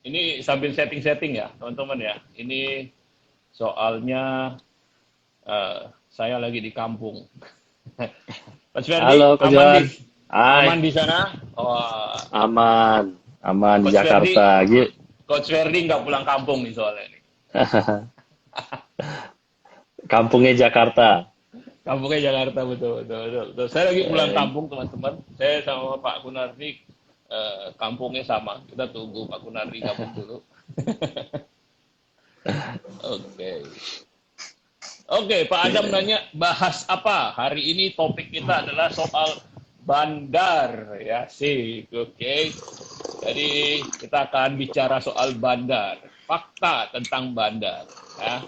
ini sambil setting-setting ya, teman-teman ya. Ini soalnya saya lagi di kampung. Mas Ferdi, Halo, Coach Johan. aman Hai, di sana? Oh, aman. Aman di Coach Ferdi, Jakarta. Coach Ferdi nggak pulang kampung nih soalnya nih. Kampungnya Jakarta. Kampungnya Jakarta betul, betul, betul, betul. Saya lagi pulang Eh, kampung teman-teman. Saya sama Pak Kunardi kampungnya sama. Kita tunggu Pak Kunardi gabung dulu. Oke. Oke, Pak Adam nanya bahas apa? Hari ini topik kita adalah soal bandar ya sih. Oke. Jadi kita akan bicara soal bandar, fakta tentang bandar ya.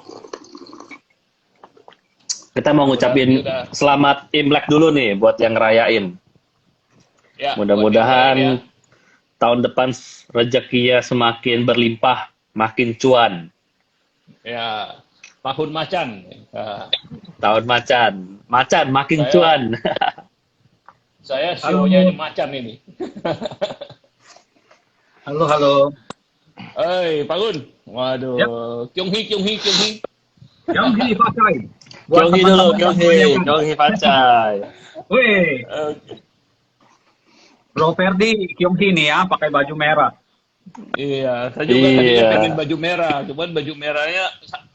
kita mau Pak Kunardi ngucapin udah selamat Imlek dulu nih buat yang ngerayain. ya buat yang lain ya. Mudah-mudahan tahun depan rezekinya semakin berlimpah, makin cuan. Ya, tahun macan. Ya, Tahun macan, macan makin saya cuan. saya sionya Halo, ini macan ini. halo, halo. Hei, Pak Gun. Ya, Waduh, Kyung Hee. yang gini pakai buat Kyonghi dulu, teman-teman yang Kyonghi, merayakan. Kyonghi Pacai. Weh, Oke. Bro Ferdi, Kyungki nih ya, pakai baju merah. Iya, saya juga tadinya pengen Iya. baju merah, cuman baju merahnya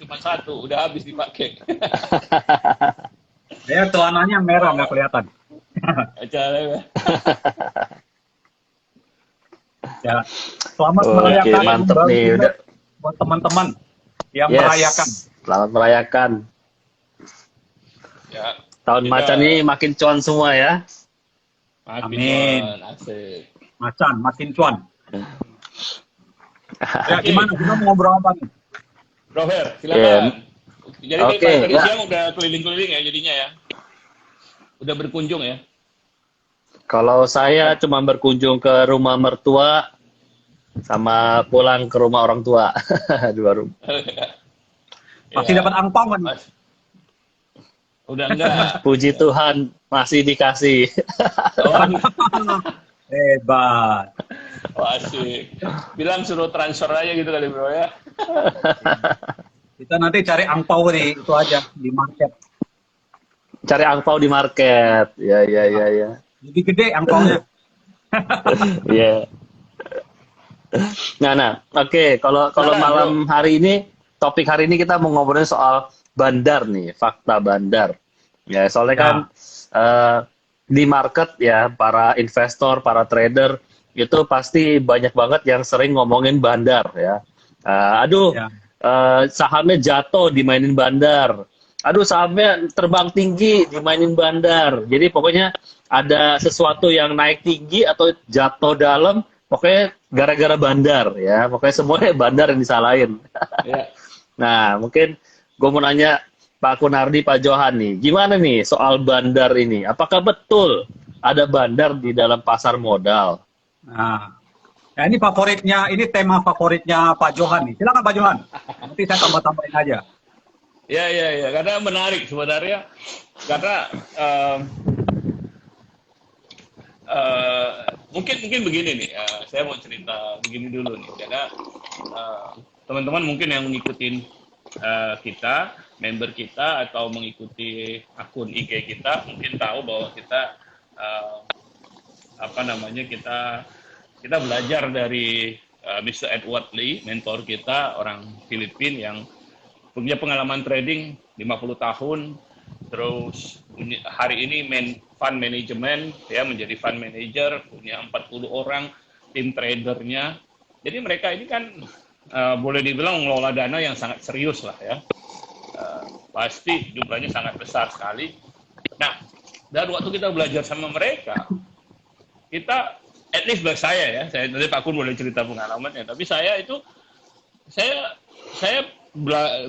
cuma satu, udah habis dipakai. Ya, celananya merah nggak kelihatan. Acaranya. Ya, selamat Oke, merayakan tahun mantep baru nih. Imlek Udah. buat teman-teman yang merayakan. Yes. Selamat merayakan. Ya, Tahun kita macan ini makin cuan semua ya. makin Amin. cuan, asik. Macan, makin cuan. Ya, Oke, gimana? Kita mau ngobrol apa nih? Bro Fer, Ya, silakan. Jadi oke, tadi ya. siang udah keliling-keliling ya jadinya ya, udah berkunjung ya. Kalau saya cuma berkunjung ke rumah mertua sama pulang ke rumah orang tua. Dua rumah. Masih dapat Ya, angpau nggak nih? Mas, udah enggak. Puji Tuhan masih dikasih. Oh, Hebat. oh, asik. Bilang suruh transfer aja gitu kali bro ya. Kita nanti cari angpau nih, itu aja di market. Cari angpau di market. Ya, ya, Nah, ya, ya. lebih gede angpaunya. Ya. Nah, oke. Kalau kalau Silakan bro. malam hari ini, topik hari ini kita mau ngobrolin soal bandar nih, fakta bandar. Ya, soalnya kan Ya, eh, di market ya, para investor, para trader itu pasti banyak banget yang sering ngomongin bandar ya. Aduh, ya. sahamnya jatuh dimainin bandar. Aduh, sahamnya terbang tinggi dimainin bandar. Jadi pokoknya ada sesuatu yang naik tinggi atau jatuh dalam, pokoknya gara-gara bandar ya. Pokoknya semuanya bandar yang disalahin. Ya. Nah, mungkin gue mau nanya Pak Kunardi, Pak Johan nih, gimana nih soal bandar ini? Apakah betul ada bandar di dalam pasar modal? Nah, nah, ini favoritnya, ini tema favoritnya Pak Johan nih. Silakan Pak Johan. Nanti saya tambah-tambahin aja. Ya, karena menarik sebenarnya. Karena mungkin begini nih, saya mau cerita begini dulu nih, karena teman-teman mungkin yang ngikutin kita, member kita atau mengikuti akun IG kita, mungkin tahu bahwa kita eh, apa namanya kita belajar dari Mr. Edward Lee, mentor kita orang Filipina yang punya pengalaman trading 50 tahun, terus hari ini fund management ya, menjadi fund manager, punya 40 orang tim tradernya. Jadi mereka ini kan boleh dibilang mengelola dana yang sangat serius lah ya. Pasti jumlahnya sangat besar sekali. Nah, dan waktu kita belajar sama mereka, kita at least buat saya ya, saya nanti Pak Kun boleh cerita pengalamannya, tapi saya itu saya saya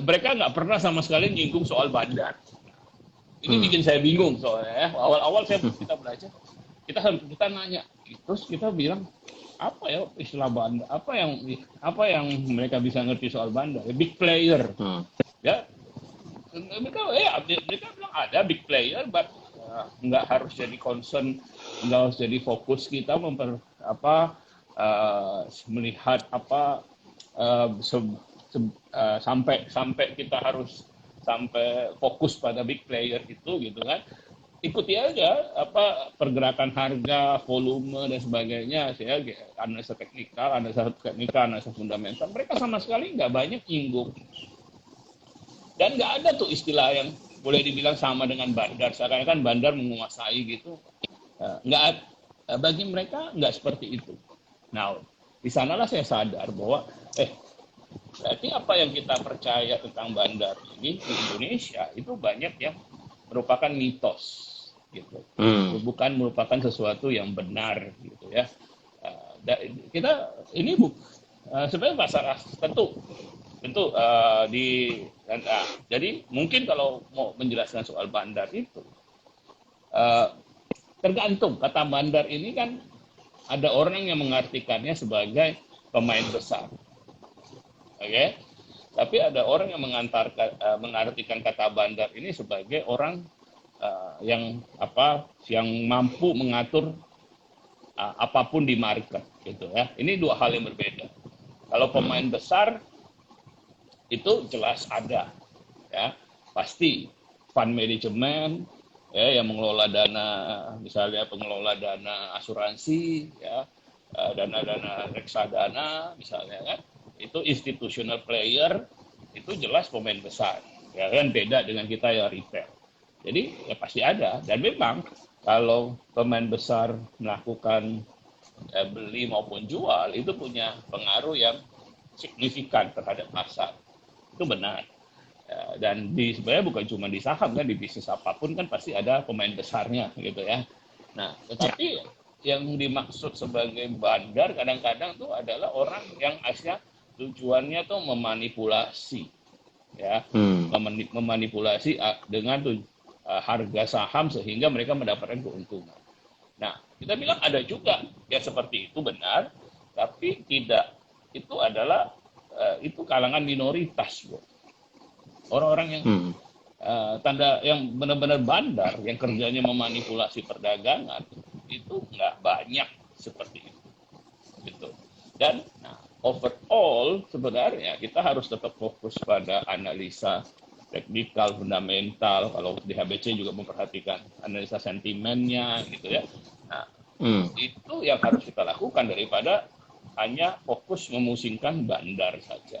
mereka nggak pernah sama sekali nyinggung soal bandar. Ini bikin saya bingung soalnya ya. Awal-awal kita belajar, kita nanya, terus kita bilang apa ya istilah bandar, apa yang mereka bisa ngerti soal bandar, big player, ya. Mereka bilang ada big player, but nggak harus jadi concern, nggak harus jadi fokus kita melihat apa sampai kita harus sampai fokus pada big player itu gitu kan. Ikuti aja pergerakan harga, volume dan sebagainya, analisa teknikal, analisa fundamental. Mereka sama sekali nggak banyak nyinggung. Dan nggak ada tuh istilah yang boleh dibilang sama dengan bandar. Seakan-akan bandar menguasai gitu. Nggak, bagi mereka nggak seperti itu. Nah, di sanalah saya sadar bahwa berarti apa yang kita percaya tentang bandar ini di Indonesia itu banyak yang merupakan mitos. Gitu. Bukan merupakan sesuatu yang benar gitu ya. Kita ini sebenarnya pasar tentu jadi mungkin kalau mau menjelaskan soal bandar itu tergantung. Kata bandar ini kan ada orang yang mengartikannya sebagai pemain besar, oke? Tapi ada orang yang mengartikan kata bandar ini sebagai orang yang mampu mengatur apapun di market gitu ya. Ini dua hal yang berbeda. Kalau pemain besar itu jelas ada ya, pasti fund management ya, yang mengelola dana, misalnya pengelola dana asuransi ya, dana-dana reksadana misalnya kan, itu institutional player, itu jelas pemain besar ya kan, beda dengan kita yang retail. Jadi ya pasti ada, dan memang kalau pemain besar melakukan beli maupun jual itu punya pengaruh yang signifikan terhadap pasar, itu benar. Dan sebenarnya bukan cuma di saham kan, di bisnis apapun kan pasti ada pemain besarnya gitu ya. Nah, tetapi yang dimaksud sebagai bandar kadang-kadang tuh adalah orang yang aslinya tujuannya tuh memanipulasi ya, memanipulasi dengan harga saham sehingga mereka mendapatkan keuntungan. Nah, kita bilang ada juga yang seperti itu, benar, tapi tidak. Itu adalah itu kalangan minoritas, bro. Orang-orang yang yang benar-benar bandar, yang kerjanya memanipulasi perdagangan, itu nggak banyak seperti itu. Gitu. Dan overall sebenarnya kita harus tetap fokus pada analisa teknikal, fundamental. Kalau di HBC juga memperhatikan analisa sentimennya gitu ya. Nah, itu yang harus kita lakukan daripada hanya fokus memusingkan bandar saja.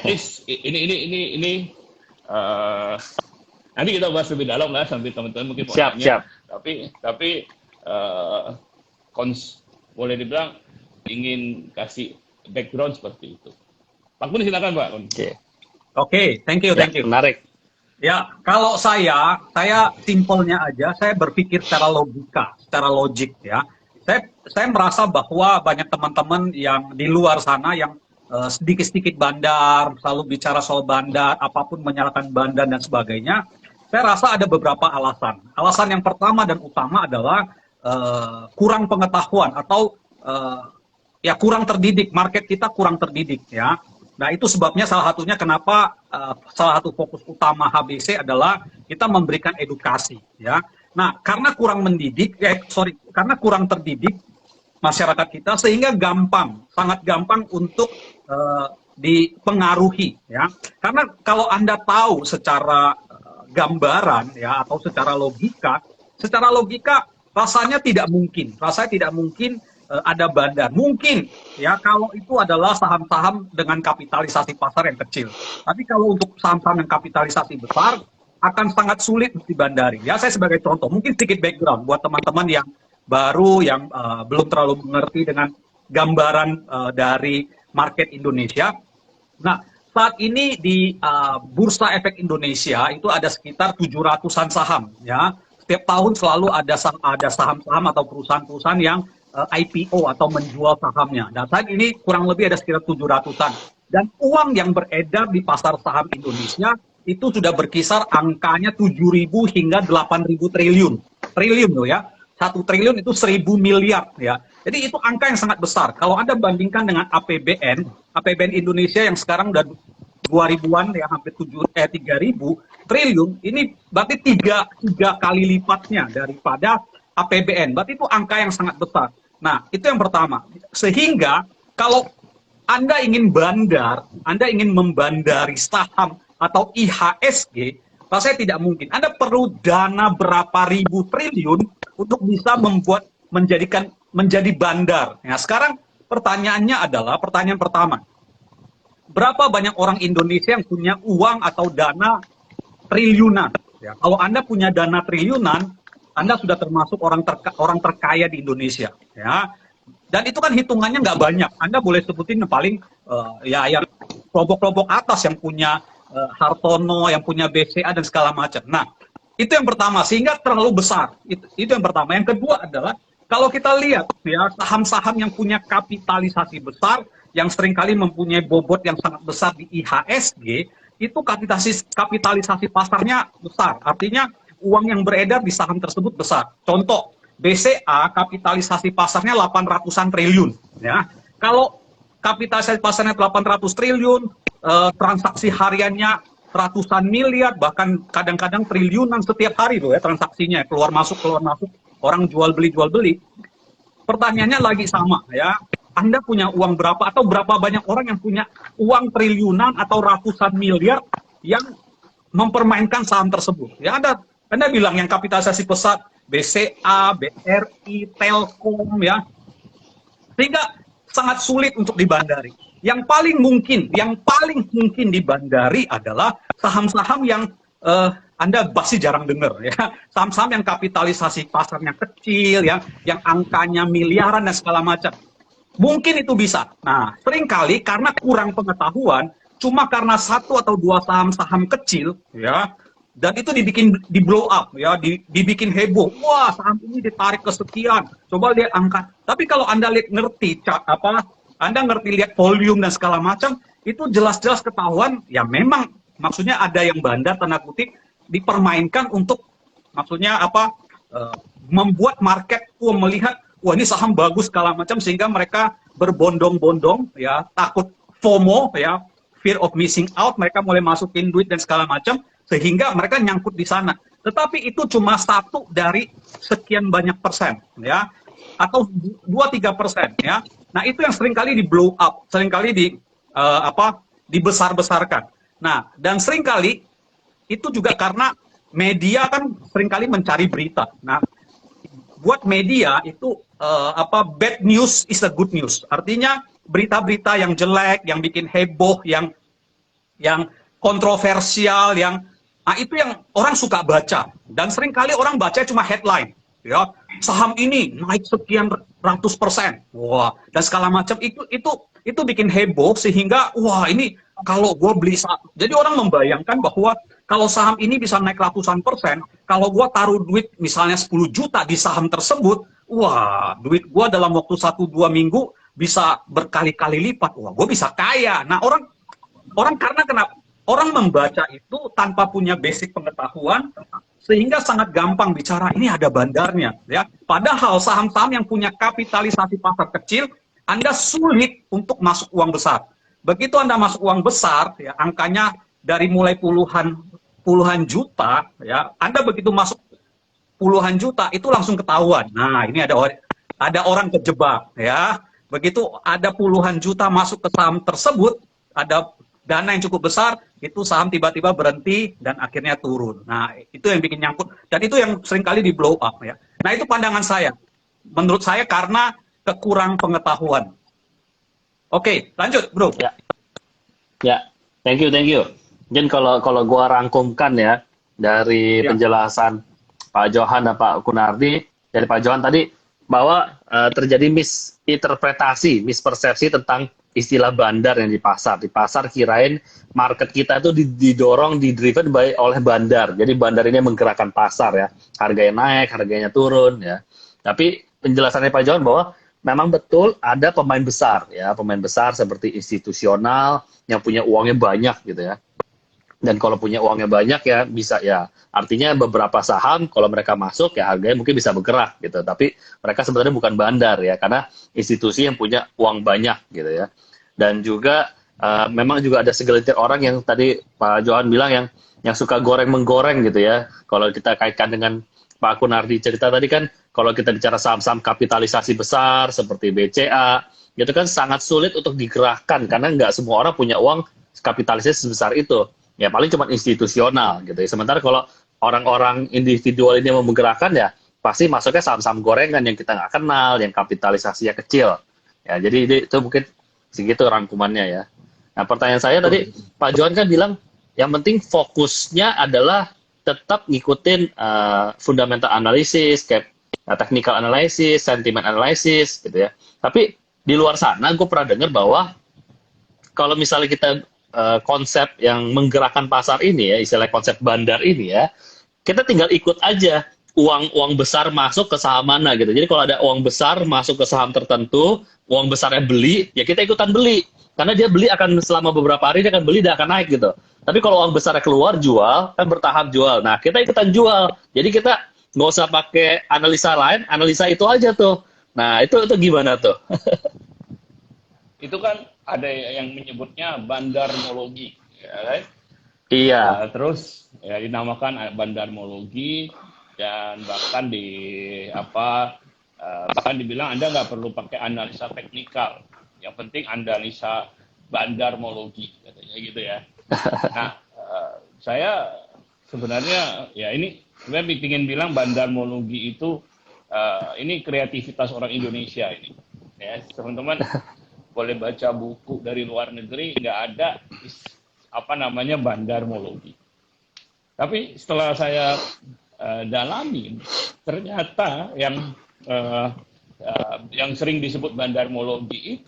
Ini nanti kita bahas lebih dalam lah, sambil teman-teman mungkin mau siap. Tapi boleh dibilang ingin kasih background seperti itu. Pak Kun, silakan Pak. Oke, thank you. Menarik. Ya, kalau saya simpelnya aja, saya berpikir secara logika, secara logik ya. Saya merasa bahwa banyak teman-teman yang di luar sana yang sedikit-sedikit bandar, selalu bicara soal bandar, apapun menyalahkan bandar dan sebagainya. Saya rasa ada beberapa alasan. Alasan yang pertama dan utama adalah kurang pengetahuan atau ya kurang terdidik. Market kita kurang terdidik ya. Nah, itu sebabnya salah satunya kenapa salah satu fokus utama HBC adalah kita memberikan edukasi ya. Nah, karena kurang karena kurang terdidik masyarakat kita, sehingga sangat gampang untuk dipengaruhi ya. Karena kalau Anda tahu secara gambaran ya, atau secara logika rasanya tidak mungkin ada bandar. Mungkin ya kalau itu adalah saham-saham dengan kapitalisasi pasar yang kecil. Tapi kalau untuk saham-saham yang kapitalisasi besar akan sangat sulit dibandari. Ya, saya sebagai contoh, mungkin sedikit background buat teman-teman yang baru, yang belum terlalu mengerti dengan gambaran dari market Indonesia. Nah, saat ini di Bursa Efek Indonesia itu ada sekitar 700-an saham ya. Setiap tahun selalu ada saham-saham atau perusahaan-perusahaan yang IPO atau menjual sahamnya. Nah, saat ini kurang lebih ada sekitar 700-an. Dan uang yang beredar di pasar saham Indonesia itu sudah berkisar angkanya 7.000 hingga 8.000 triliun. Triliun loh ya. 1 triliun itu 1.000 miliar ya. Jadi itu angka yang sangat besar. Kalau Anda bandingkan dengan APBN Indonesia yang sekarang udah 2.000-an ya, hampir 3.000 triliun, ini berarti tiga kali lipatnya daripada APBN. Berarti itu angka yang sangat besar. Nah, itu yang pertama. Sehingga kalau Anda ingin bandar, Anda ingin membandari saham atau IHSG, rasanya tidak mungkin. Anda perlu dana berapa ribu triliun untuk bisa menjadi bandar. Nah, sekarang pertanyaannya adalah, pertanyaan pertama, berapa banyak orang Indonesia yang punya uang atau dana triliunan? Ya, kalau Anda punya dana triliunan, Anda sudah termasuk orang terkaya di Indonesia. Ya. Dan itu kan hitungannya nggak banyak. Anda boleh sebutin paling ya yang kelompok-kelompok atas yang punya Hartono, yang punya BCA dan segala macam. Nah, itu yang pertama, sehingga terlalu besar. Itu yang pertama. Yang kedua adalah kalau kita lihat ya saham-saham yang punya kapitalisasi besar, yang seringkali mempunyai bobot yang sangat besar di IHSG, itu kapitalisasi pasarnya besar. Artinya uang yang beredar di saham tersebut besar. Contoh, BCA kapitalisasi pasarnya 800-an triliun. Ya. Kalau kapitalisasi pasarnya 800 triliun, transaksi hariannya ratusan miliar, bahkan kadang-kadang triliunan setiap hari tuh ya transaksinya, keluar masuk, orang jual beli. Pertanyaannya lagi sama ya, Anda punya uang berapa atau berapa banyak orang yang punya uang triliunan atau ratusan miliar yang mempermainkan saham tersebut. Ya Anda bilang yang kapitalisasi besar BCA, BRI, Telkom ya. Sehingga sangat sulit untuk dibandari. Yang paling mungkin dibandari adalah saham-saham yang Anda pasti jarang dengar ya. Saham-saham yang kapitalisasi pasarnya kecil ya, yang angkanya miliaran dan segala macam. Mungkin itu bisa. Nah, seringkali karena kurang pengetahuan, cuma karena satu atau dua saham-saham kecil ya, dan itu di blow up ya, dibikin heboh. Wah, saham ini ditarik ke sekian. Coba lihat angka. Tapi kalau Anda Anda ngerti lihat volume dan segala macam, itu jelas-jelas ketahuan ya memang maksudnya ada yang bandar tanda kutip dipermainkan untuk maksudnya membuat market melihat wah ini saham bagus segala macam sehingga mereka berbondong-bondong ya, takut FOMO ya, fear of missing out, mereka mulai masukin duit dan segala macam sehingga mereka nyangkut di sana. Tetapi itu cuma 1 dari sekian banyak persen, ya, atau 2-3% ya. Nah itu yang seringkali di blow up, seringkali dibesar-besarkan. Nah dan seringkali itu juga karena media kan seringkali mencari berita. Nah buat media itu bad news is a good news. Artinya berita-berita yang jelek, yang bikin heboh, yang kontroversial, itu yang orang suka baca. Dan seringkali orang baca cuma headline, ya saham ini naik sekian ratus persen, wah dan segala macam itu bikin heboh sehingga wah ini kalau gue beli saham. Jadi orang membayangkan bahwa kalau saham ini bisa naik ratusan persen, kalau gue taruh duit misalnya 10 juta di saham tersebut, wah duit gue dalam waktu 1-2 minggu bisa berkali-kali lipat, wah gue bisa kaya. Nah orang karena kenapa? Orang membaca itu tanpa punya basic pengetahuan, sehingga sangat gampang bicara, ini ada bandarnya. Ya. Padahal saham-saham yang punya kapitalisasi pasar kecil, Anda sulit untuk masuk uang besar. Begitu Anda masuk uang besar, ya, angkanya dari mulai puluhan juta, ya, Anda begitu masuk puluhan juta, itu langsung ketahuan. Nah, ini ada orang kejebak. Ya. Begitu ada puluhan juta masuk ke saham tersebut, ada dana yang cukup besar, itu saham tiba-tiba berhenti dan akhirnya turun. Nah, itu yang bikin nyangkut. Dan itu yang seringkali di blow up. Ya. Nah, itu pandangan saya. Menurut saya karena kekurang pengetahuan. Oke, lanjut, bro. Ya, thank you. Mungkin kalau gua rangkumkan ya, dari penjelasan Pak Johan dan Pak Kunardi, dari Pak Johan tadi, bahwa terjadi misinterpretasi, mispersepsi tentang istilah bandar yang di pasar. Di pasar kirain market kita itu didriven oleh bandar. Jadi bandar ini menggerakkan pasar ya. Harganya naik, harganya turun ya. Tapi penjelasannya Pak Johan bahwa memang betul ada pemain besar ya, pemain besar seperti institusional yang punya uangnya banyak gitu ya. Dan kalau punya uangnya banyak ya bisa ya, artinya beberapa saham kalau mereka masuk ya harganya mungkin bisa bergerak gitu. Tapi mereka sebenarnya bukan bandar ya, karena institusi yang punya uang banyak gitu ya. Dan juga memang juga ada segelintir orang yang tadi Pak Johan bilang yang suka goreng-menggoreng gitu ya. Kalau kita kaitkan dengan Pak Kunardi cerita tadi kan, kalau kita bicara saham-saham kapitalisasi besar seperti BCA, itu kan sangat sulit untuk digerakkan karena nggak semua orang punya uang kapitalisasi sebesar itu. Ya paling cuma institusional gitu ya. Sementara kalau orang-orang individual ini mau menggerakkan ya pasti masuknya saham-saham gorengan yang kita nggak kenal, yang kapitalisasinya kecil. Ya jadi itu mungkin segitu rangkumannya ya. Nah pertanyaan saya tadi Pak Johan kan bilang yang penting fokusnya adalah tetap ngikutin fundamental analysis, kayak technical analysis, sentiment analysis gitu ya. Tapi di luar sana gue pernah dengar bahwa kalau misalnya kita konsep yang menggerakkan pasar ini ya, istilah konsep bandar ini ya, kita tinggal ikut aja uang besar masuk ke saham mana gitu. Jadi kalau ada uang besar masuk ke saham tertentu, uang besarnya beli, ya kita ikutan beli. Karena dia beli akan selama beberapa hari dia akan beli dan akan naik gitu. Tapi kalau uang besarnya keluar jual, kan bertahap jual. Nah kita ikutan jual. Jadi kita nggak usah pakai analisa lain, analisa itu aja tuh. Nah itu gimana tuh? Itu kan ada yang menyebutnya bandarmologi, ya kan? Iya. Terus ya dinamakan bandarmologi dan bahkan bahkan dibilang Anda nggak perlu pakai analisa teknikal, yang penting analisa bandarmologi, katanya gitu ya. Nah, saya sebenarnya ya ini sebenarnya ingin bilang bandarmologi itu ini kreativitas orang Indonesia ini, ya teman-teman. Boleh baca buku dari luar negeri, nggak ada bandarmologi. Tapi setelah saya dalami, ternyata yang sering disebut bandarmologi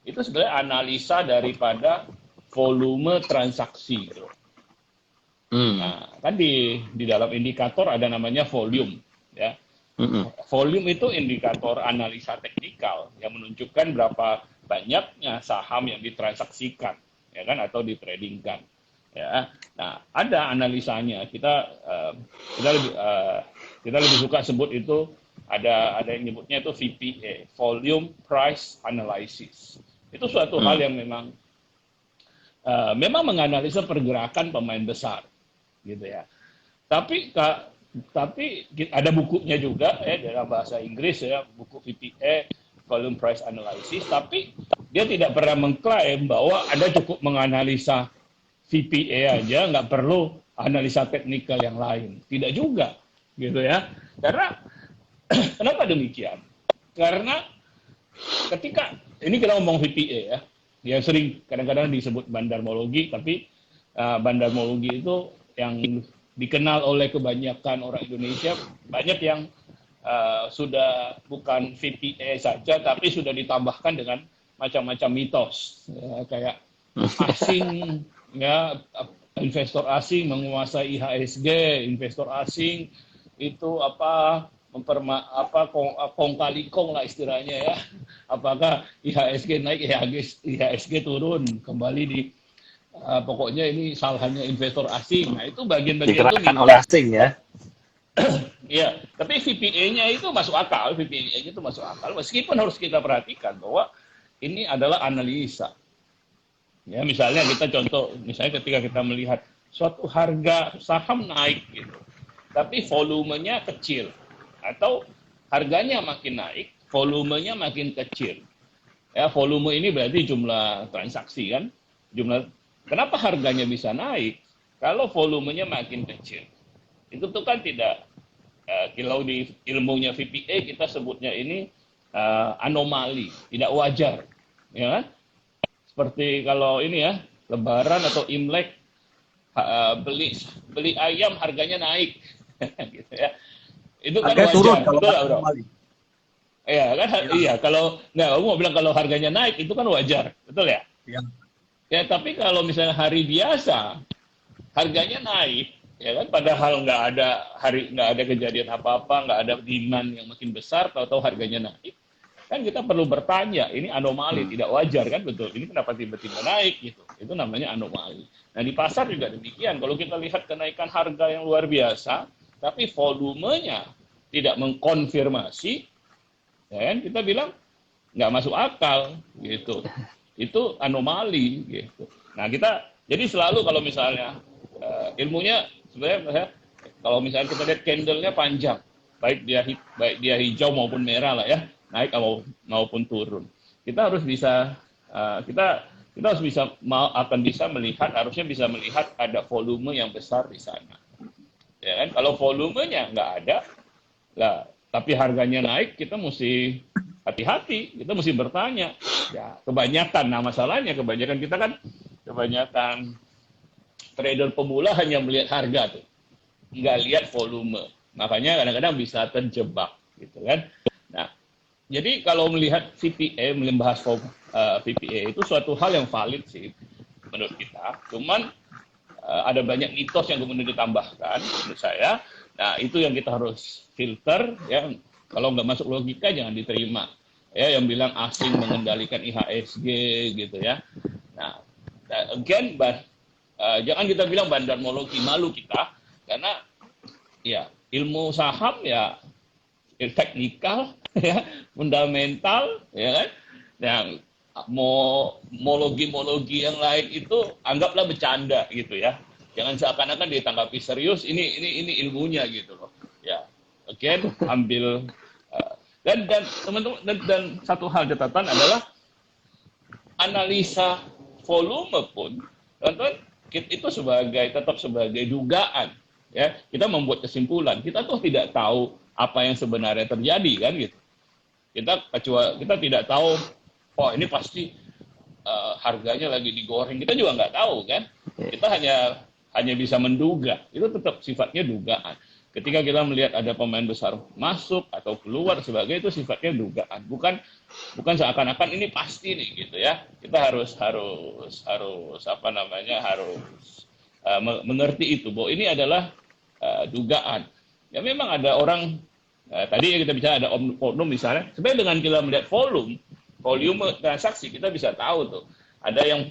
itu sebenarnya analisa daripada volume transaksi. Nah, kan di dalam indikator ada namanya volume, ya. Volume itu indikator analisa teknikal yang menunjukkan berapa banyaknya saham yang ditransaksikan, ya kan, atau ditradingkan, ya. Nah, ada analisanya. Kita lebih suka sebut itu ada yang nyebutnya itu VPA, Volume Price Analysis. Itu suatu hal yang memang menganalisa pergerakan pemain besar, gitu ya. Tapi ada bukunya juga ya dalam bahasa Inggris ya, buku VPA Volume Price Analysis, tapi dia tidak pernah mengklaim bahwa Anda cukup menganalisa VPA aja, nggak perlu analisa teknikal yang lain. Tidak juga, gitu ya. Karena kenapa demikian? Karena ketika ini kita ngomong VPA ya, yang sering kadang-kadang disebut bandarmologi, tapi bandarmologi itu yang dikenal oleh kebanyakan orang Indonesia, banyak yang sudah bukan VPA saja, tapi sudah ditambahkan dengan macam-macam mitos, ya, kayak asing, ya, investor asing menguasai IHSG, investor asing itu kong kali kong lah istilahnya ya, apakah IHSG naik, IHSG turun, kembali di pokoknya ini salahnya investor asing. Nah itu bagian-bagian itu digerakkan oleh asing ya. Iya, tapi VPA-nya itu masuk akal, VPA-nya itu masuk akal, meskipun harus kita perhatikan bahwa ini adalah analisa. Ya, misalnya misalnya ketika kita melihat suatu harga saham naik gitu, tapi volumenya kecil, atau harganya makin naik, volumenya makin kecil. Ya, volume ini berarti jumlah transaksi kan, kenapa harganya bisa naik kalau volumenya makin kecil? Itu tuh kan tidak, kalau di ilmunya VPA kita sebutnya ini anomali, tidak wajar, ya kan? Seperti kalau ini ya, Lebaran atau Imlek, beli ayam harganya naik, gitu ya. Itu kan Harganya wajar, turun kalau betul nggak, bro? anomali. Iya kan, iya. Kalau nggak, aku mau bilang kalau harganya naik itu kan wajar, betul ya? Ya. Ya, tapi kalau misalnya hari biasa harganya naik, ya kan, padahal nggak ada kejadian apa-apa, nggak ada demand yang makin besar, tahu-tahu harganya naik, kan kita perlu bertanya, ini anomali, tidak wajar kan, betul? Ini kenapa tiba-tiba naik gitu? Itu namanya anomali. Nah di pasar juga demikian. Kalau kita lihat kenaikan harga yang luar biasa, tapi volumenya tidak mengkonfirmasi, ya kan, kita bilang nggak masuk akal gitu. Itu anomali gitu. Nah jadi selalu kalau misalnya ilmunya sebenarnya kalau misalnya kita lihat candle-nya panjang, baik dia hijau maupun merah lah ya, naik maupun turun. kita harus bisa kita harus bisa harusnya bisa melihat ada volume yang besar di sana. Ya kan? Kalau volumenya nggak ada, lah, tapi harganya naik, kita mesti hati-hati, kita mesti bertanya. Ya, kebanyakan, nah masalahnya kebanyakan kita kan, kebanyakan trader pemula hanya melihat harga tuh, nggak lihat volume. Makanya kadang-kadang bisa terjebak, gitu kan. Nah, jadi kalau melihat VPA, membahas VPA itu suatu hal yang valid sih menurut kita. Cuman ada banyak mitos yang kemudian ditambahkan menurut saya. Nah, itu yang kita harus filter ya. Kalau nggak masuk logika jangan diterima. Ya, yang bilang asing mengendalikan IHSG gitu ya. Nah, again, jangan kita bilang bandarmologi, malu kita karena ya ilmu saham ya teknikal ya, fundamental ya kan. Yang mologi yang lain itu anggaplah bercanda gitu ya. Jangan seakan-akan ditanggapi serius, ini ilmunya gitu loh. Ya, again ambil dan teman-teman dan satu hal catatan adalah analisa volume pun teman-teman itu tetap sebagai dugaan ya. Kita membuat kesimpulan, kita tuh tidak tahu apa yang sebenarnya terjadi kan gitu. Kita tidak tahu, oh ini pasti harganya lagi digoreng, kita juga nggak tahu kan. Kita hanya bisa menduga, itu tetap sifatnya dugaan. Ketika kita melihat ada pemain besar masuk atau keluar sebagai itu sifatnya dugaan, bukan seakan-akan ini pasti nih gitu ya. Kita harus mengerti itu bahwa ini adalah dugaan. Ya memang ada orang tadi kita bicara ada oknum misalnya, sebenarnya dengan kita melihat volume transaksi kita bisa tahu tuh. Ada yang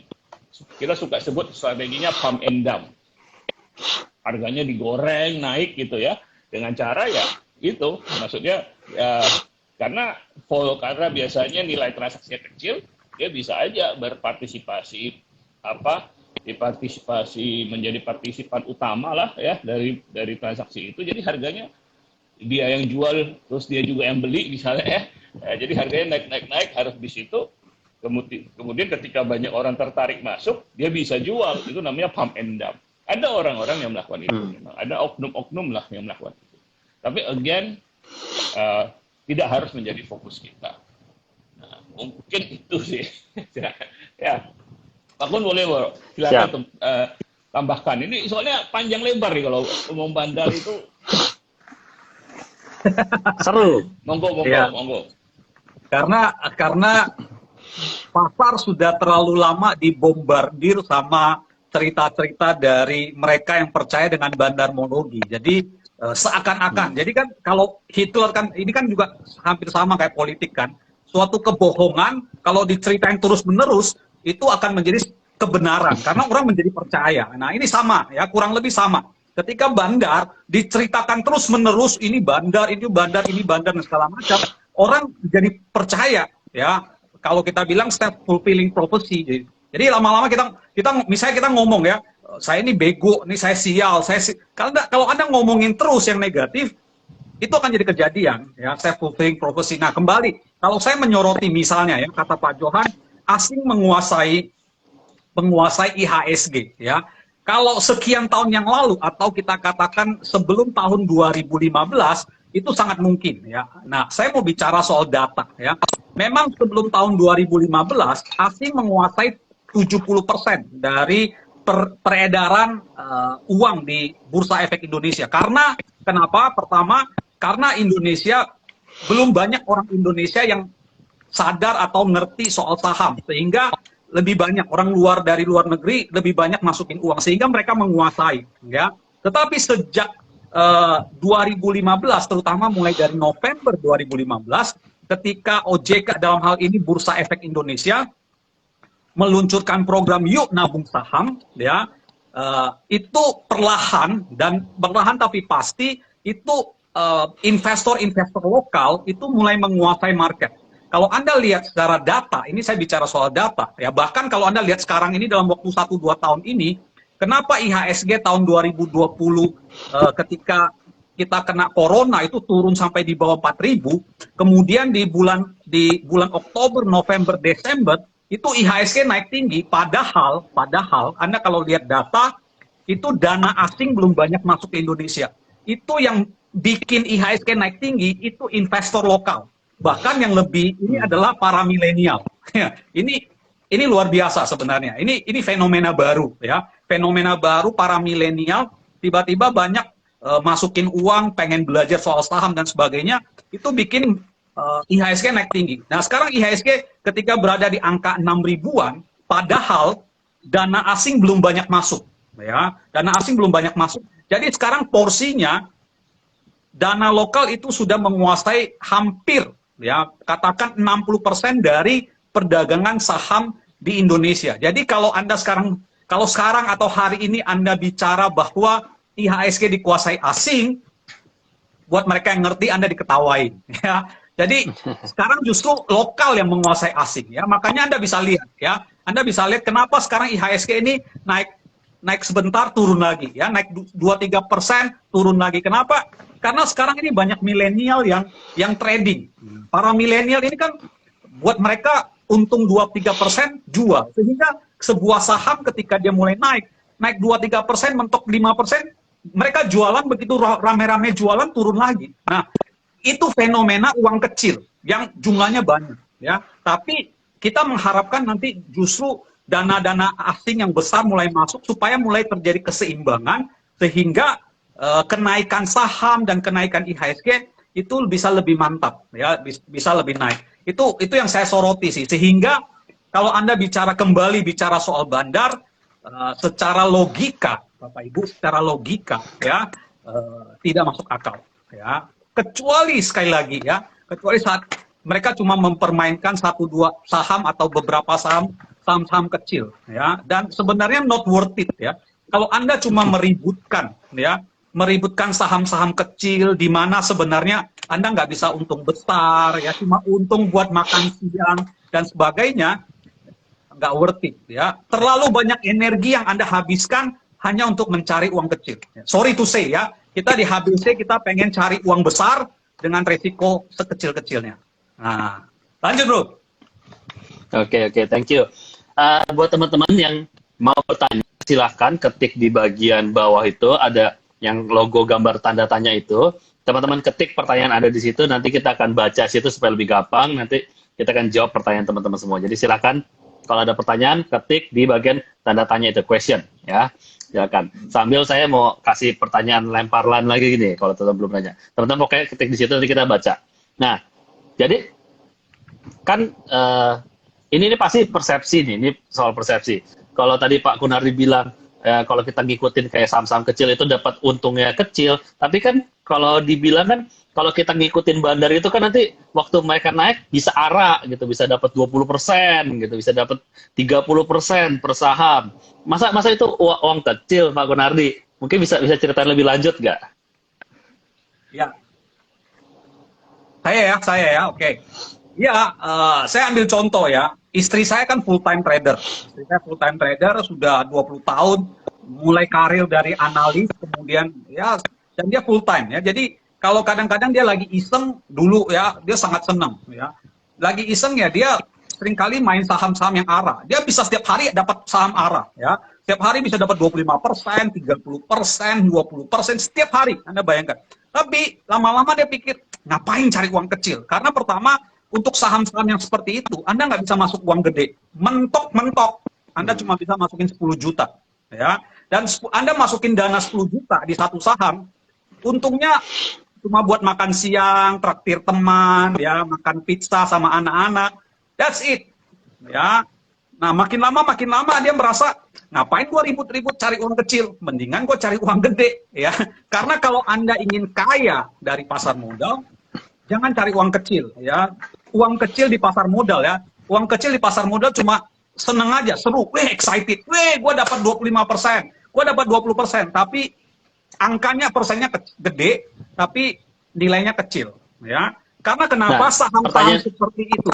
kita suka sebut strateginya pump and dump. Harganya digoreng naik gitu ya, dengan cara ya itu maksudnya ya, karena biasanya nilai transaksinya kecil, dia bisa aja dipartisipasi menjadi partisipan utama lah ya dari transaksi itu. Jadi harganya dia yang jual terus dia juga yang beli misalnya ya. Jadi harganya naik harus di situ. Kemudian ketika banyak orang tertarik masuk, dia bisa jual. Itu namanya pump and dump. Ada orang-orang yang melakukan itu, memang. Ada oknum-oknum lah yang melakukan itu. Tapi again, tidak harus menjadi fokus kita. Nah, mungkin itu sih. Ya, Pak Kun boleh silakan tambahkan. Ini soalnya panjang lebar nih kalau ngomong bandar itu. Seru. Monggo. Karena pasar sudah terlalu lama dibombardir sama cerita-cerita dari mereka yang percaya dengan bandarmologi. Jadi seakan-akan. Jadi kan kalau Hitler kan ini kan juga hampir sama kayak politik kan. Suatu kebohongan kalau diceritain terus-menerus itu akan menjadi kebenaran karena orang menjadi percaya. Nah, ini sama ya, kurang lebih sama. Ketika bandar diceritakan terus-menerus ini bandar dan segala macam, orang jadi percaya ya. Kalau kita bilang self-fulfilling prophecy. Jadi lama-lama kita misalnya kita ngomong ya, saya ini bego, ini saya sial, kalau Anda ngomongin terus yang negatif, itu akan jadi kejadian ya, self-fulfilling prophecy. Nah, kembali kalau saya menyoroti misalnya ya, kata Pak Johan, asing menguasai IHSG ya. Kalau sekian tahun yang lalu atau kita katakan sebelum tahun 2015 itu sangat mungkin ya. Nah, saya mau bicara soal data ya. Memang sebelum tahun 2015 asing menguasai 70% dari peredaran uang di Bursa Efek Indonesia. Karena kenapa? Pertama, karena Indonesia belum banyak orang Indonesia yang sadar atau ngerti soal saham, sehingga lebih banyak orang dari luar negeri lebih banyak masukin uang, sehingga mereka menguasai. Ya. Tetapi sejak 2015, terutama mulai dari November 2015, ketika OJK dalam hal ini Bursa Efek Indonesia meluncurkan program Yuk Nabung Saham, ya, itu perlahan tapi pasti itu investor-investor lokal itu mulai menguasai market. Kalau Anda lihat secara data, ini saya bicara soal data, ya, bahkan kalau Anda lihat sekarang ini dalam waktu 1-2 tahun ini, kenapa IHSG tahun 2020 ketika kita kena corona itu turun sampai di bawah 4.000, kemudian di bulan Oktober, November, Desember itu IHSG naik tinggi, padahal Anda kalau lihat data itu dana asing belum banyak masuk ke Indonesia. Itu yang bikin IHSG naik tinggi itu investor lokal. Bahkan yang lebih ini adalah para milenial. Ini luar biasa sebenarnya. Ini fenomena baru ya. Fenomena baru para milenial tiba-tiba banyak masukin uang, pengen belajar soal saham dan sebagainya, itu bikin IHSG naik tinggi. Nah, sekarang IHSG ketika berada di angka 6 ribuan, padahal dana asing belum banyak masuk ya. Dana asing belum banyak masuk. Jadi sekarang porsinya dana lokal itu sudah menguasai hampir ya, katakan 60% dari perdagangan saham di Indonesia. Jadi kalau sekarang atau hari ini Anda bicara bahwa IHSG dikuasai asing, buat mereka yang ngerti Anda diketawain ya. Jadi sekarang justru lokal yang menguasai asing ya. Makanya Anda bisa lihat ya. Anda bisa lihat kenapa sekarang IHSG ini naik sebentar turun lagi ya, naik 2-3% turun lagi. Kenapa? Karena sekarang ini banyak milenial yang trading. Para milenial ini kan buat mereka untung 2-3% jual. Sehingga sebuah saham ketika dia mulai naik 2-3%, mentok 5%, mereka jualan, begitu rame-rame jualan turun lagi. Nah, itu fenomena uang kecil yang jumlahnya banyak ya. Tapi kita mengharapkan nanti justru dana-dana asing yang besar mulai masuk supaya mulai terjadi keseimbangan sehingga kenaikan saham dan kenaikan IHSG itu bisa lebih mantap ya, bisa lebih naik. Itu yang saya soroti sih. Sehingga kalau Anda bicara soal bandar secara logika, Bapak Ibu, secara logika ya tidak masuk akal ya. Kecuali sekali lagi ya, kecuali saat mereka cuma mempermainkan 1-2 saham atau beberapa saham kecil ya, dan sebenarnya not worth it ya. Kalau Anda cuma meributkan saham-saham kecil di mana sebenarnya Anda nggak bisa untung besar ya, cuma untung buat makan siang dan sebagainya, nggak worth it ya. Terlalu banyak energi yang Anda habiskan hanya untuk mencari uang kecil. Sorry to say ya, kita di HBC kita pengen cari uang besar dengan resiko sekecil-kecilnya. Nah, lanjut bro. Oke, thank you. Buat teman-teman yang mau bertanya, silahkan ketik di bagian bawah itu, ada yang logo gambar tanda tanya itu. Teman-teman ketik pertanyaan ada di situ, nanti kita akan baca situ supaya lebih gampang, nanti kita akan jawab pertanyaan teman-teman semua. Jadi silahkan kalau ada pertanyaan, ketik di bagian tanda tanya itu, question ya. Silakan. Sambil saya mau kasih pertanyaan lemparlan lagi gini, kalau teman-teman belum nanya. Teman-teman pokoknya ketik di situ, nanti kita baca. Nah, jadi kan ini pasti persepsi nih, ini soal persepsi. Kalau tadi Pak Kunardi bilang, kalau kita ngikutin kayak saham-saham kecil itu dapat untungnya kecil, tapi kan kalau dibilang kan, kalau kita ngikutin bandar itu kan nanti waktu mereka naik bisa arah gitu, bisa dapat 20% gitu, bisa dapat 30% per saham. Masa itu uang kecil, Pak Kunardi? Mungkin bisa ceritain lebih lanjut nggak? Ya. Saya ya, oke. Ya, saya ambil contoh ya. Istri saya kan full time trader. Istri saya full time trader sudah 20 tahun, mulai karir dari analis, kemudian ya, dan dia full time ya. Jadi kalau kadang-kadang dia lagi iseng dulu ya, dia sangat senang ya. Lagi iseng ya, dia seringkali main saham-saham yang arah. Dia bisa setiap hari dapat saham arah ya. Setiap hari bisa dapat 25%, 30%, 20% setiap hari. Anda bayangkan. Tapi lama-lama dia pikir, ngapain cari uang kecil? Karena pertama, untuk saham-saham yang seperti itu, Anda nggak bisa masuk uang gede. Mentok. Anda cuma bisa masukin 10 juta. Ya. Dan Anda masukin dana 10 juta di satu saham, untungnya cuma buat makan siang, traktir teman, ya, makan pizza sama anak-anak. That's it. Ya. Nah, makin lama dia merasa, ngapain gua ribut-ribut cari uang kecil? Mendingan gua cari uang gede, ya. Karena kalau Anda ingin kaya dari pasar modal, jangan cari uang kecil, ya. Uang kecil di pasar modal, ya. Uang kecil di pasar modal cuma seneng aja, seru, excited. Gua dapat 25%, gua dapat 20%, tapi angkanya persennya gede, tapi nilainya kecil, ya. Karena kenapa saham-saham seperti itu,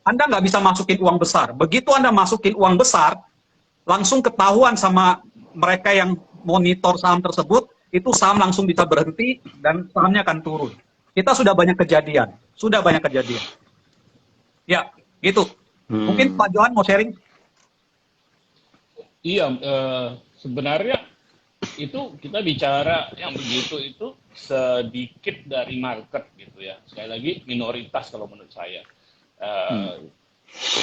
Anda nggak bisa masukin uang besar. Begitu Anda masukin uang besar, langsung ketahuan sama mereka yang monitor saham tersebut, itu saham langsung bisa berhenti dan sahamnya akan turun. Kita sudah banyak kejadian. Ya, gitu. Mungkin Pak Johan mau sharing? Iya, sebenarnya itu kita bicara yang begitu itu sedikit dari market gitu ya. Sekali lagi minoritas kalau menurut saya.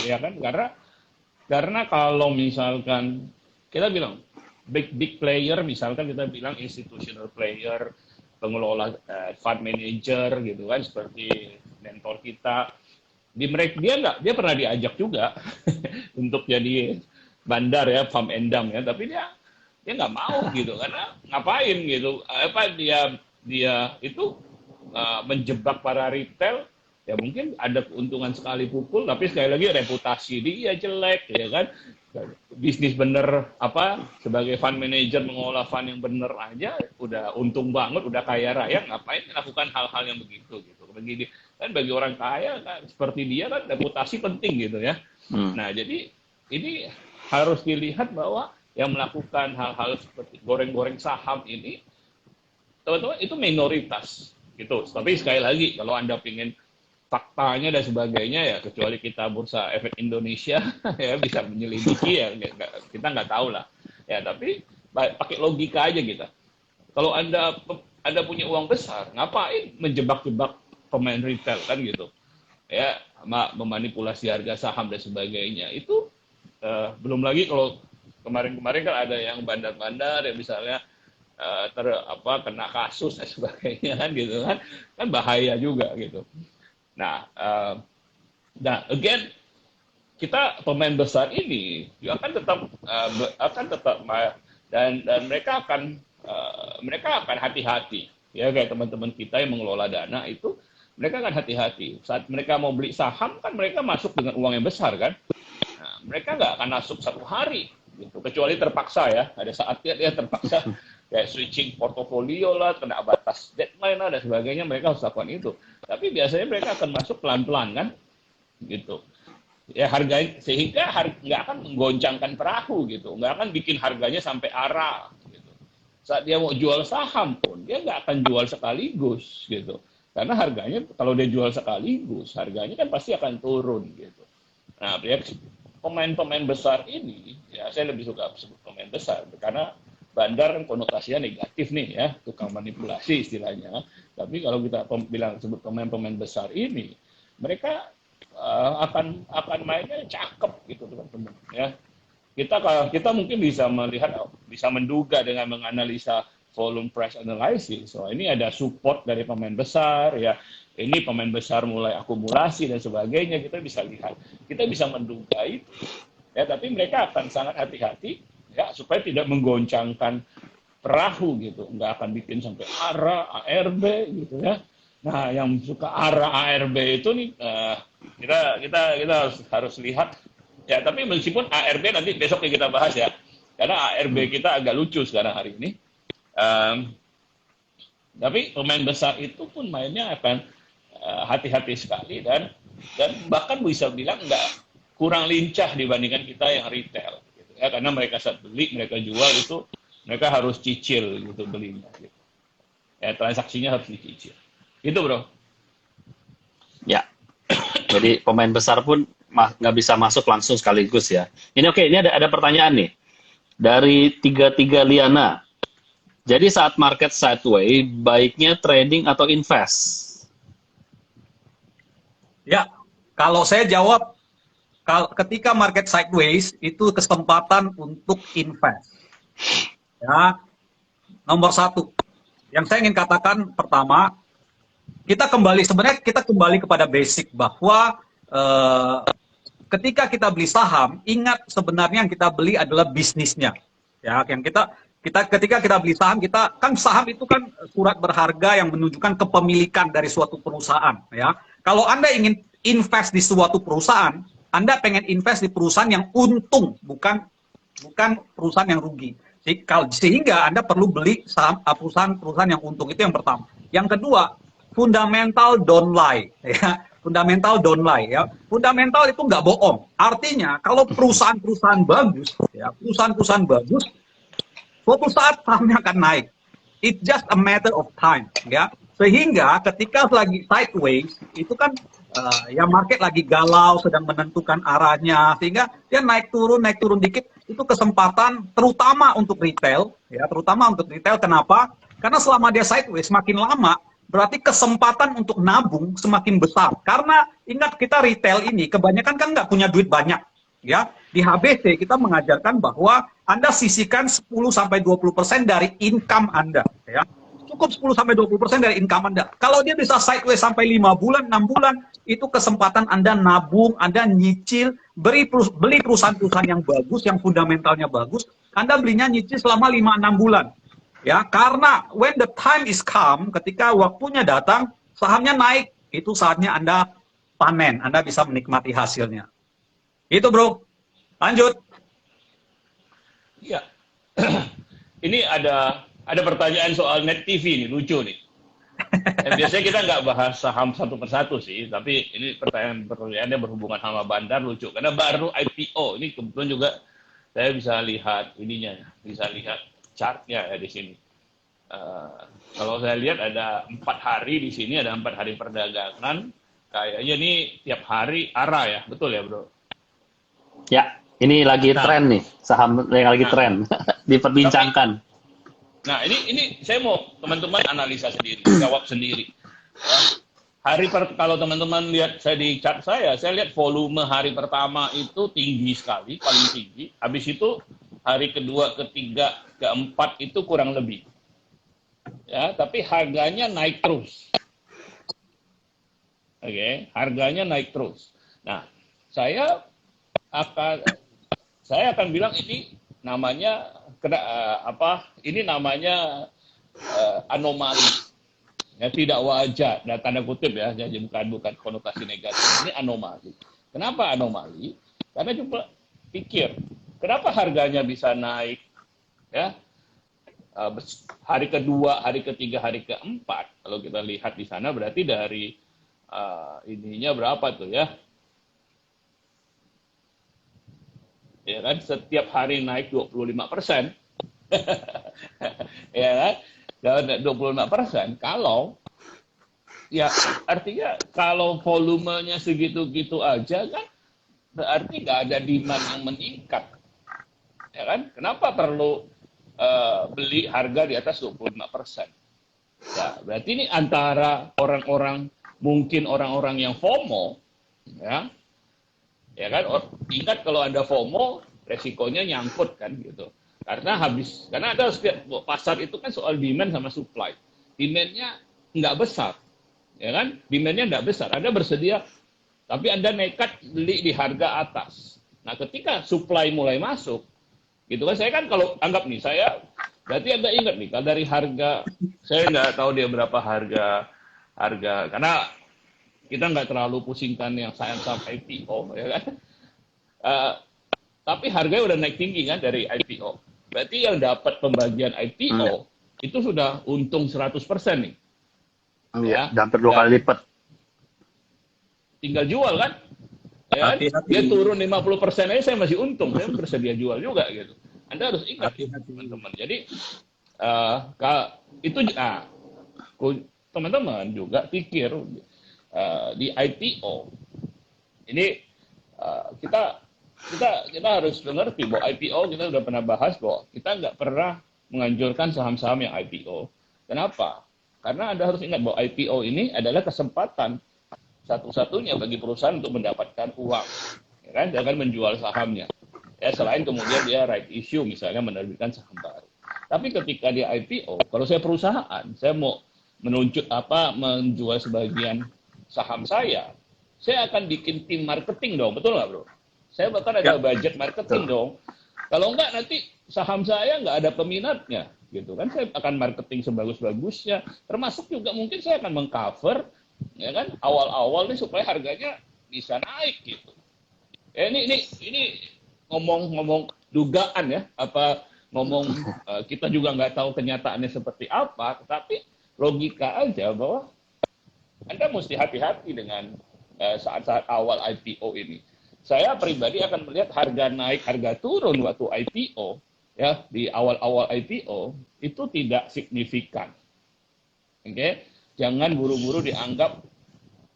Ya kan, karena kalau misalkan kita bilang big player, misalkan kita bilang institutional player, pengelola fund manager gitu kan, seperti mentor kita, dia pernah diajak juga untuk jadi bandar ya, pam endam ya, tapi dia nggak mau gitu, karena ngapain gitu, dia itu menjebak para retail, ya mungkin ada keuntungan sekali pukul, tapi sekali lagi reputasi dia jelek ya kan, bisnis bener sebagai fund manager mengolah fund yang bener aja udah untung banget, udah kaya raya, ngapain melakukan hal-hal yang begitu gitu. Begini kan, bagi orang kaya kan, seperti dia kan reputasi penting gitu ya. Nah jadi ini harus dilihat bahwa yang melakukan hal-hal seperti goreng-goreng saham ini, teman-teman, itu minoritas gitu. Tapi sekali lagi, kalau Anda ingin faktanya dan sebagainya, ya kecuali kita Bursa Efek Indonesia ya bisa menyelidiki, ya kita nggak tahu lah ya. Tapi pakai logika aja kita. Kalau Anda punya uang besar, ngapain menjebak-jebak pemain retail kan gitu ya, memanipulasi harga saham dan sebagainya. Itu belum lagi kalau kemarin kan ada yang bandar-bandar yang misalnya kena kasus dan sebagainya kan gitu kan bahaya juga gitu. Nah, again, kita pemain besar ini juga akan tetap dan mereka akan hati-hati ya, kayak teman-teman kita yang mengelola dana itu, mereka akan hati-hati saat mereka mau beli saham kan, mereka masuk dengan uang yang besar kan. Nah, mereka nggak akan masuk satu hari gitu, kecuali terpaksa ya, ada saatnya dia terpaksa kayak switching portofolio lah, kena batas deadline lah dan sebagainya, mereka harus lakukan itu. Tapi biasanya mereka akan masuk pelan-pelan kan, gitu. Ya harga, sehingga nggak akan menggoncangkan perahu gitu, nggak akan bikin harganya sampai arah gitu. Saat dia mau jual saham pun, dia nggak akan jual sekaligus gitu. Karena harganya, kalau dia jual sekaligus, harganya kan pasti akan turun gitu. Nah, pemain-pemain besar ini, ya saya lebih suka sebut pemain besar, karena bandar kan konotasinya negatif nih ya, tukang manipulasi istilahnya. Tapi kalau kita sebut pemain-pemain besar ini, mereka akan mainnya cakep gitu teman-teman ya. Kita mungkin bisa melihat, bisa menduga dengan menganalisa volume price analysis. So ini ada support dari pemain besar ya. Ini pemain besar mulai akumulasi dan sebagainya, kita bisa lihat, kita bisa menduga itu. Ya, tapi mereka akan sangat hati-hati ya, supaya tidak menggoncangkan perahu gitu, nggak akan bikin sampai ARA, ARB gitu ya. Nah, yang suka ARA, ARB itu nih, kita harus lihat ya. Tapi meskipun ARB nanti besok kita bahas ya, karena ARB kita agak lucu sekarang hari ini. Tapi pemain besar itu pun mainnya akan hati-hati sekali, dan bahkan bisa bilang kurang lincah dibandingkan kita yang retail gitu ya, karena mereka saat beli, mereka jual itu mereka harus cicil gitu belinya gitu. Ya, transaksinya harus dicicil gitu bro ya. Jadi pemain besar pun nggak bisa masuk langsung sekaligus ya. Ini oke, ini ada pertanyaan nih dari 33 Liana. Jadi saat market sideways, baiknya trading atau invest? Ya, kalau saya jawab, ketika market sideways itu kesempatan untuk invest. Ya, nomor satu. Yang saya ingin katakan pertama, kita kembali kepada basic bahwa ketika kita beli saham, ingat sebenarnya yang kita beli adalah bisnisnya. Ya, ketika kita beli saham, saham itu kan surat berharga yang menunjukkan kepemilikan dari suatu perusahaan ya. Kalau Anda ingin invest di suatu perusahaan, Anda pengen invest di perusahaan yang untung, bukan perusahaan yang rugi. Sehingga Anda perlu beli saham perusahaan yang untung, itu yang pertama. Yang kedua, fundamental don't lie ya. Fundamental don't lie ya. Fundamental itu nggak bohong. Artinya kalau perusahaan-perusahaan bagus ya, suatu saat sahamnya akan naik. It's just a matter of time, ya. Sehingga ketika lagi sideways, itu kan ya market lagi galau, sedang menentukan arahnya, sehingga dia naik turun dikit, itu kesempatan terutama untuk retail, ya, terutama untuk retail. Kenapa? Karena selama dia sideways, semakin lama, berarti kesempatan untuk nabung semakin besar. Karena ingat kita retail ini, kebanyakan kan nggak punya duit banyak, ya. Di HBC kita mengajarkan bahwa Anda sisihkan 10-20% dari income Anda, ya. Cukup 10-20% dari income Anda. Kalau dia bisa sideways sampai 5 bulan, 6 bulan, itu kesempatan Anda nabung, Anda nyicil, beli perusahaan-perusahaan yang bagus, yang fundamentalnya bagus, Anda belinya nyicil selama 5-6 bulan. Ya, karena when the time is come, ketika waktunya datang, sahamnya naik, itu saatnya Anda panen, Anda bisa menikmati hasilnya. Itu bro, lanjut. Iya. Ini ada pertanyaan soal Net TV nih, lucu nih. Biasanya kita nggak bahas saham satu persatu sih, tapi ini pertanyaannya berhubungan sama bandar, lucu. Karena baru IPO, ini kebetulan juga saya bisa lihat ininya, bisa lihat chartnya ya di sini. Kalau saya lihat ada 4 hari di sini, ada 4 hari perdagangan. Kayaknya ini tiap hari arah ya, betul ya bro? Ya, ini lagi tren nih, saham yang lagi tren, diperbincangkan. Nah, ini saya mau teman-teman analisa sendiri, jawab sendiri. Ya. Kalau teman-teman lihat saya di chart saya lihat volume hari pertama itu tinggi sekali, paling tinggi. Habis itu hari kedua, ketiga, keempat itu kurang lebih. Ya, tapi harganya naik terus. Oke, harganya naik terus. Nah, saya akan bilang ini namanya ini namanya anomali, ya, tidak wajar, dan tanda kutip ya, jadi bukan konotasi negatif. Ini anomali. Kenapa anomali? Karena coba pikir, kenapa harganya bisa naik, ya, hari kedua, hari ketiga, hari keempat. Kalau kita lihat di sana berarti dari ininya berapa tuh ya? Ya kan, setiap hari naik 25%. Ya kan? 25%. Kalau ya artinya kalau volumenya segitu-gitu aja kan berarti nggak ada demand yang meningkat. Ya kan? Kenapa perlu beli harga di atas 25%? Ya, berarti ini antara mungkin orang-orang yang FOMO, ya. Ya kan, ingat kalau Anda FOMO, resikonya nyangkut kan gitu. Karena ada setiap pasar itu kan soal demand sama supply. Demand-nya nggak besar, ya kan? Demand-nya nggak besar. Anda bersedia, tapi Anda nekat beli di harga atas. Nah, ketika supply mulai masuk, gitu kan? Saya kan kalau anggap nih, berarti Anda ingat nih, kalau dari harga, saya nggak tahu dia berapa harga, karena kita nggak terlalu pusingkan yang saham IPO, ya kan? Tapi harganya udah naik tinggi kan dari IPO. Berarti yang dapat pembagian IPO itu sudah untung 100% nih. Ya, hampir 2 kali lipat. Tinggal jual kan? Ya, dia turun 50% aja saya masih untung. Saya bersedia jual juga gitu. Anda harus ingat, teman-teman. Jadi itu teman-teman juga pikir di IPO ini kita harus mengerti bahwa IPO kita sudah pernah bahas bahwa kita nggak pernah menganjurkan saham-saham yang IPO. Kenapa? Karena Anda harus ingat bahwa IPO ini adalah kesempatan satu-satunya bagi perusahaan untuk mendapatkan uang, ya kan, dengan menjual sahamnya. Ya, selain kemudian dia right issue, misalnya menerbitkan saham baru. Tapi ketika dia IPO, kalau saya perusahaan, saya mau menjual sebagian saham saya akan bikin tim marketing dong, betul nggak bro? Saya bahkan ada budget marketing dong. Kalau enggak nanti saham saya nggak ada peminatnya, gitu kan? Saya akan marketing sebagus-bagusnya, termasuk juga mungkin saya akan mengcover, ya kan? Awal-awal nih supaya harganya bisa naik gitu. Ya, ini ngomong dugaan ya, kita juga nggak tahu kenyataannya seperti apa, tetapi logika aja bahwa Anda mesti hati-hati dengan saat-saat awal IPO ini. Saya pribadi akan melihat harga naik, harga turun waktu IPO, ya di awal-awal IPO itu tidak signifikan. Oke, jangan buru-buru dianggap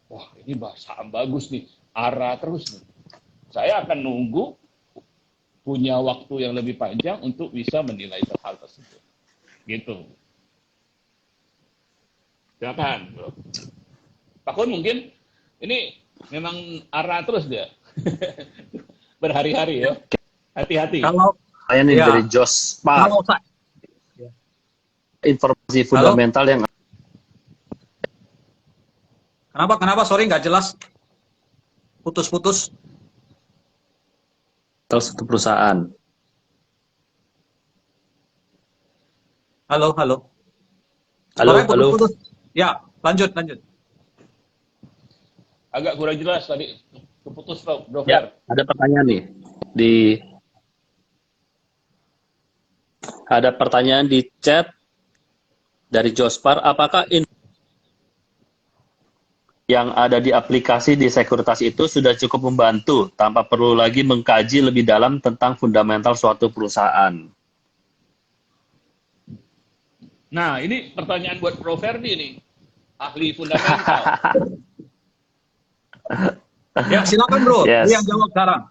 wah ini saham bagus nih, ARA terus nih. Saya akan nunggu punya waktu yang lebih panjang untuk bisa menilai hal tersebut. Gitu. Silakan, bro. Pak Kun mungkin ini memang ARA terus dia. Berhari-hari ya. Hati-hati. Kalau Saya nih ya, dari Jospar, kalau saya, informasi fundamental yang kenapa sorry nggak jelas, putus-putus. satu perusahaan. Halo. Halo, Suaranya halo. putus-putus. Ya, lanjut. Agak kurang jelas tadi. Keputus, Bro. Ya, ada pertanyaan nih ada pertanyaan di chat dari Jospar, apakah yang ada di aplikasi di sekuritas itu sudah cukup membantu tanpa perlu lagi mengkaji lebih dalam tentang fundamental suatu perusahaan? Nah, ini pertanyaan buat Bro Ferdi nih. Ahli fundamental. Ya, silakan bro. Yes. Yang jawab sekarang.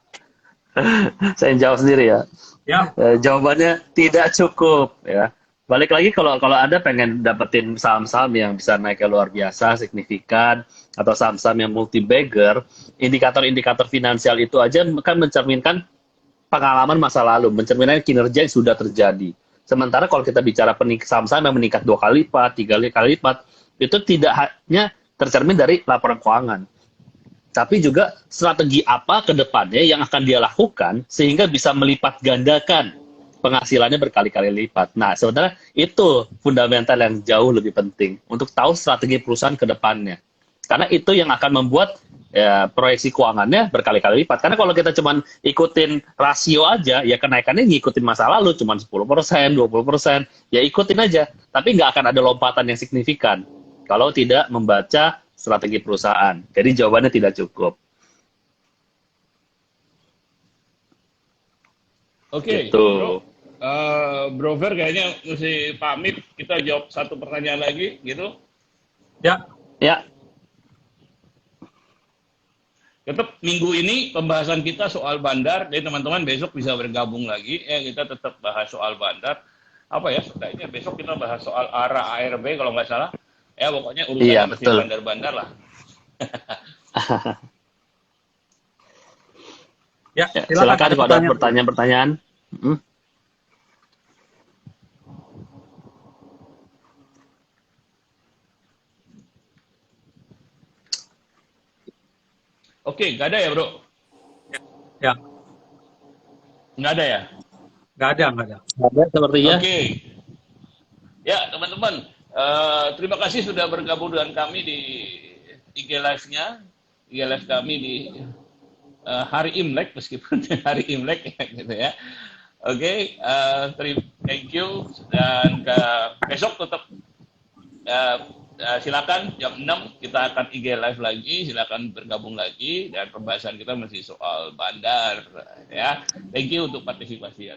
Saya jawab sendiri ya. Ya. Jawabannya tidak cukup ya. Balik lagi kalau Anda pengen dapetin saham-saham yang bisa naiknya luar biasa, signifikan, atau saham-saham yang multi-bagger, indikator-indikator finansial itu aja kan mencerminkan pengalaman masa lalu, mencerminkan kinerja yang sudah terjadi. Sementara kalau kita bicara saham-saham yang meningkat 2 kali lipat, 3 kali lipat, itu tidak hanya tercermin dari laporan keuangan, tapi juga strategi apa ke depannya yang akan dia lakukan sehingga bisa melipat gandakan penghasilannya berkali-kali lipat. Nah, sebenarnya itu fundamental yang jauh lebih penting untuk tahu strategi perusahaan ke depannya. Karena itu yang akan membuat proyeksi keuangannya berkali-kali lipat. Karena kalau kita cuma ikutin rasio aja, ya kenaikannya ngikutin masa lalu, cuma 10%, 20%, ya ikutin aja. Tapi nggak akan ada lompatan yang signifikan kalau tidak membaca strategi perusahaan. Jadi jawabannya tidak cukup. Oke, Gitu. Bro Fer kayaknya mesti pamit. Kita jawab satu pertanyaan lagi, gitu. Ya. Tetap minggu ini pembahasan kita soal bandar. Jadi teman-teman besok bisa bergabung lagi. Ya, kita tetap bahas soal bandar. Apa ya? Kayaknya besok kita bahas soal ARA, ARB kalau nggak salah. Ya pokoknya urusannya mesti bandar-bandar lah. Ya, silakan kalau ada pertanyaan-pertanyaan. Oke, nggak ada ya, Bro? Ya. Nggak ada ya? Nggak ada. Nggak ada sepertinya. Oke. Ya, teman-teman. Terima kasih sudah bergabung dengan kami di IG Live-nya. IG Live kami di hari Imlek, meskipun hari Imlek ya, gitu ya. Oke, thank you. Dan besok tetap silakan jam 6 kita akan IG Live lagi, silakan bergabung lagi dan pembahasan kita masih soal bandar ya. Thank you untuk partisipasi ya.